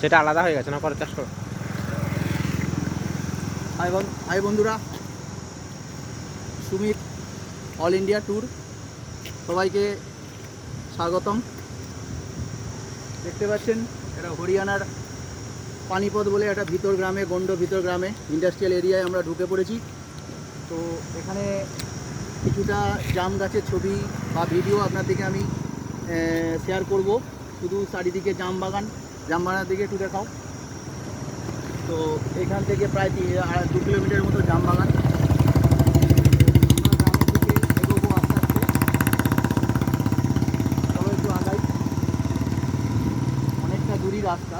সেটা আলাদা হয়ে গেছে না, পরে চাষ করো। হাই বন্ধুরা, সুমিত অল ইন্ডিয়া ট্যুর সবাইকে স্বাগতম। দেখতে পাচ্ছেন এটা হরিয়ানার পানিপথ বলে একটা ভিতর গ্রামে, গন্ড ভিতর গ্রামে ইন্ডাস্ট্রিয়াল এরিয়ায় আমরা ঢুকে পড়েছি। তো এখানে কিছুটা জাম গাছের ছবি বা ভিডিও আপনাদেরকে আমি শেয়ার করব। শুধু চারিদিকে জাম বাগানের দিকে একটু দেখাও। তো এখান থেকে প্রায় 2 কিলোমিটারের মতো জাম বাগান। আমরা গ্রামের দিকে এগোবো আস্তে আস্তে। চলো একটু আগাই, অনেকটা দূরই রাস্তা।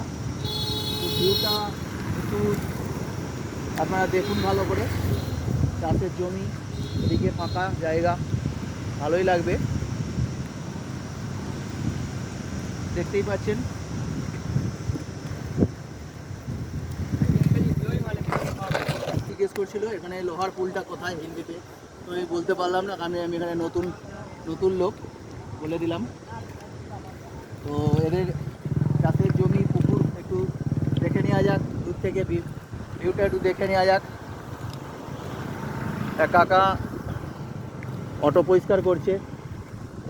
তো ভিউটা একটু আপনারা দেখুন ভালো করে। চাষের জমি, এদিকে ফাঁকা জায়গা, ভালোই লাগবে। দেখতেই পাচ্ছেন। জিজ্ঞেস করছিল এখানে লোহার পুলটা কোথায় হিন্দিতে, তো আমি বলতে পারলাম না, কারণ আমি এখানে নতুন লোক, বলে দিলাম। তো এদের চাষের জমি, পুকুর একটু দেখে নেওয়া যাক দূর থেকে, ভিউটা একটু দেখে নেওয়া যাক। এক কাকা অটো পরিষ্কার করছে,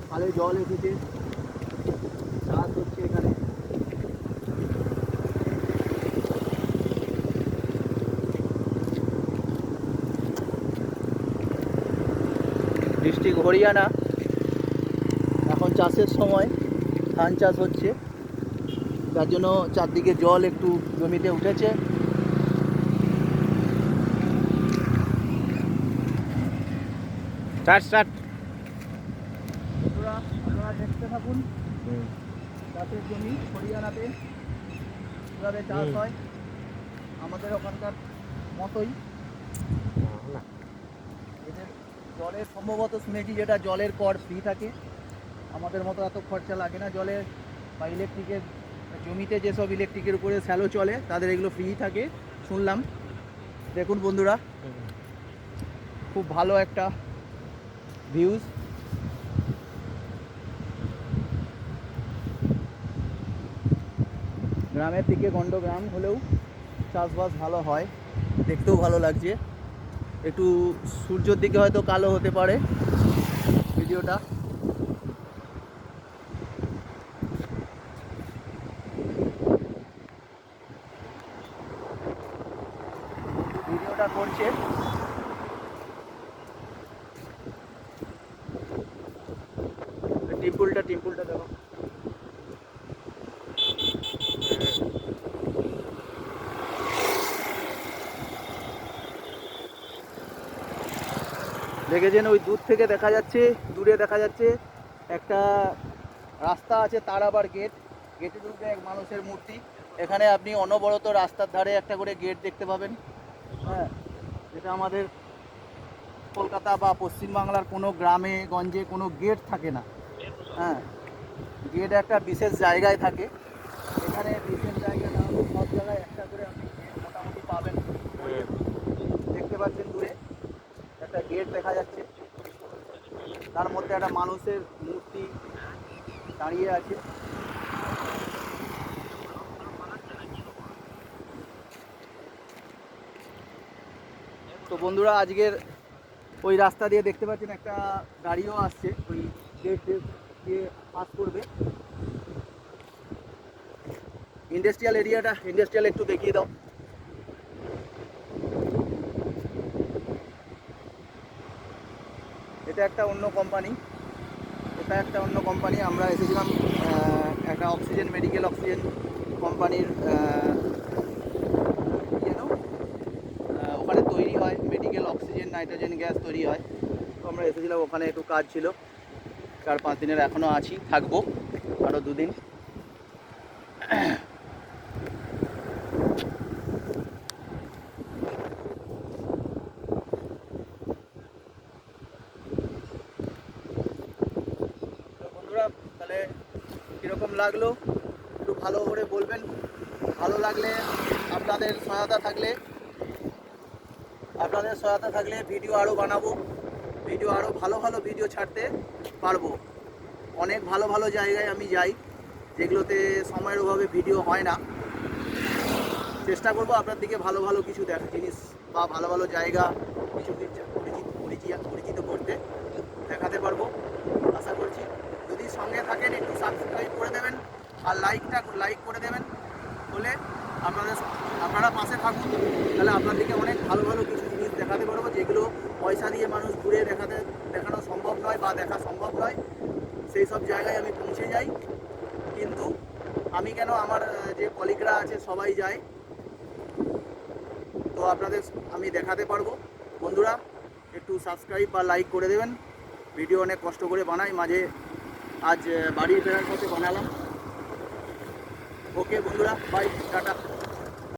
খালে জল এসেছে, চাষ হচ্ছে এখানে। ডিস্ট্রিক্ট হরিয়ানা, এখন চাষের সময়, ধান চাষ হচ্ছে, তার জন্য চারদিকে জল একটু জমিতে উঠেছে। স্টার্ট। বন্ধুরা আপনারা দেখতে থাকুন চাষের জমি হরিয়ানাতে কীভাবে চাষ হয়, আমাদের ওখানকার মতোই। এদের জলের সম্ভবত শুনেছি যেটা জলের কর ফ্রি থাকে, আমাদের মতো এত খরচা লাগে না জলের বা ইলেকট্রিকের। জমিতে যেসব ইলেকট্রিকের উপরে স্যালো চলে তাদের এগুলো ফ্রি থাকে শুনলাম। দেখুন বন্ধুরা, খুব ভালো একটা ভিউজ। গ্রামের দিকে গন্ড গ্রাম হলেও চাষবাস ভালো হয়, দেখতেও ভালো লাগছে। একটু সূর্যের দিকে হয়তো কালো হতে পারে ভিডিওটা। ভিডিওটা করছে টিম্পুলটা দেখো। দেখেছেন ওই দূরে দেখা যাচ্ছে একটা রাস্তা আছে, তার আবার গেটের উপরে এক মানুষের মূর্তি। এখানে আপনি অনবরত রাস্তার ধারে একটা করে গেট দেখতে পাবেন। হ্যাঁ, যেটা আমাদের কলকাতা বা পশ্চিমবাংলার কোনো গ্রামে গঞ্জে কোনো গেট থাকে না। হ্যাঁ, গেট একটা বিশেষ জায়গায় থাকে, এখানে বিশেষ জায়গা না হলেও সব জায়গায় একটা করে আপনি গেট মোটামুটি পাবেন। দেখতে পাচ্ছেন দূরে একটা গেট দেখা যাচ্ছে, তার মধ্যে একটা মানুষের মূর্তি দাঁড়িয়ে আছে। তো বন্ধুরা, আজকের ওই রাস্তা দিয়ে দেখতে পাচ্ছেন একটা গাড়িও আসছে, ওই গেট দিয়ে পাস করবে। ইন্ডাস্ট্রিয়াল একটু দেখিয়ে দাও। এটা একটা অন্য কোম্পানি। আমরা এসেছিলাম একটা মেডিকেল অক্সিজেন কোম্পানির, ওখানে তৈরি হয় মেডিকেল অক্সিজেন, নাইট্রোজেন গ্যাস তৈরি হয়। তো আমরা এসেছিলাম, ওখানে একটু কাজ ছিল, 4-5 দিনের এখনও আছি, থাকবো আরও 2 দিন। বন্ধুরা, তাহলে কীরকম লাগলো একটু ভালো করে বলবেন। ভালো লাগলে আপনাদের সহায়তা থাকলে ভিডিও আরও বানাবো, আরও ভালো ভিডিও ছাড়তে পারবো। অনেক ভালো জায়গায় আমি যাই, যেগুলোতে সময়ের অভাবে ভিডিও হয় না। চেষ্টা করব আপনার দিকে ভালো ভালো কিছু জিনিস বা ভালো ভালো জায়গা কিছু পরিচিত করতে দেখাতে পারবো আশা করছি। যদি সঙ্গে থাকেন একটু সাবস্ক্রাইব করে দেবেন আর লাইক করে দেবেন, হলে আপনারা পাশে থাকুন, তাহলে আপনাদেরকে অনেক ভালো ভালো কিছু জিনিস দেখাতে পারবো, যেগুলো পয়সা দিয়ে মানুষ ঘুরে দেখানো সম্ভব নয় বা দেখা সম্ভব নয়। সেই সব জায়গায় আমি পৌঁছে যাই, কিন্তু আমি কেন, আমার যে কলিগরা আছে সবাই যায়, তো আপনাদের আমি দেখাতে পারবো। বন্ধুরা একটু সাবস্ক্রাইব বা লাইক করে দেবেন। ভিডিও অনেক কষ্ট করে বানাই, মাঝে আজ বাড়ি ফেরার পথে বানালাম। ওকে বন্ধুরা, বাই, টাটা।